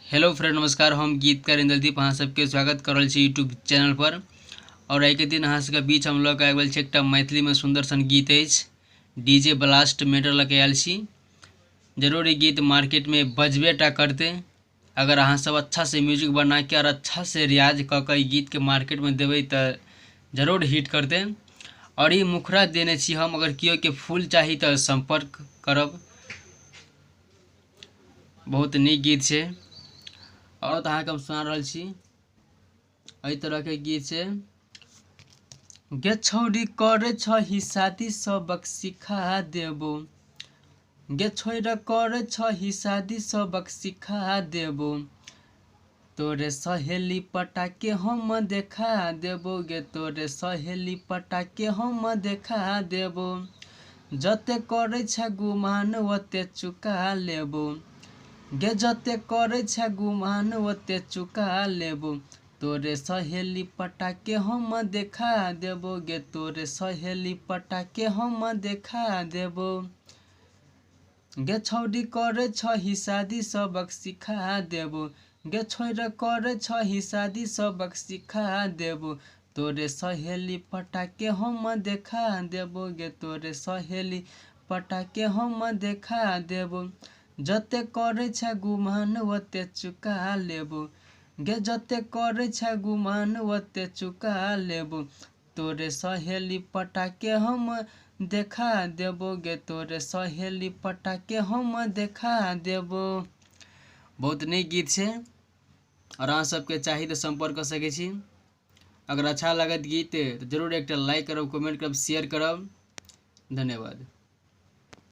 Hello friend, नमस्कार। हम गीतकार इंद्रदीप अहाँ सबके स्वागत कर रहल छी यूट्यूब चैनल पर। और आइ के दिन अहाँ सबके बीच हम लोग आबि गेल छी एकटा मैथिली में सुंदर सन गीत अछि। डीजे ब्लास्ट मैटर लके आयल छी। जरूर ई गीत मार्केट में बजबेटा करते। अगर अहाँ सब अच्छा से म्यूजिक बना के और अच्छा से रियाज क के गीत के मार्केट में देवे तो जरूर हिट करते। और ये मुखरा देने छी हम, अगर कियो के फूल चाही तो संपर्क करब। बहुत नीक गीत छै। और तो अहाँके हम सुना रहल छी एहि तरह के गीत छै। गे छौरी करे छही शादी सबक सिखा देबो। गे छोरा करे छही शादी सबक सिखा देबो। तोरे सहेली पटाके हम देखा देबो। गे तोरे सहेली पटाके हम देखा देबो। जते करे छ गुमान ओते चुका लेबो। गे जते करे छ गुमान ओते चुका लेबो। तोरे सहेली पटाके हम देखा देबो। गे तोरे सहेली पटाके हम देखा देबो। गे छौरी करे छही शादी सबक सिखा देबो। गे छोरा करे छही शादी सबक सिखा देबो। तोरे सहेली पटाके हम देखा देबो। गे तोरे सहेली पटाके हम देखा देबो। जते करे छ गुमान ओते चुका लेबो। गे जते करे छ गुमान ओते चुका लेबो। तोरे सहेली पटाके हम देखा देबो। गे तोरे सहेली पटाके हम देखा देबो। बहुत नीक गीत छै और अहाँ सबके चाही तो संपर्क कर सके छी। अगर अच्छा लगत गीत तो जरूर एक लाइक करब, कमेंट करब, शेयर करब। धन्यवाद।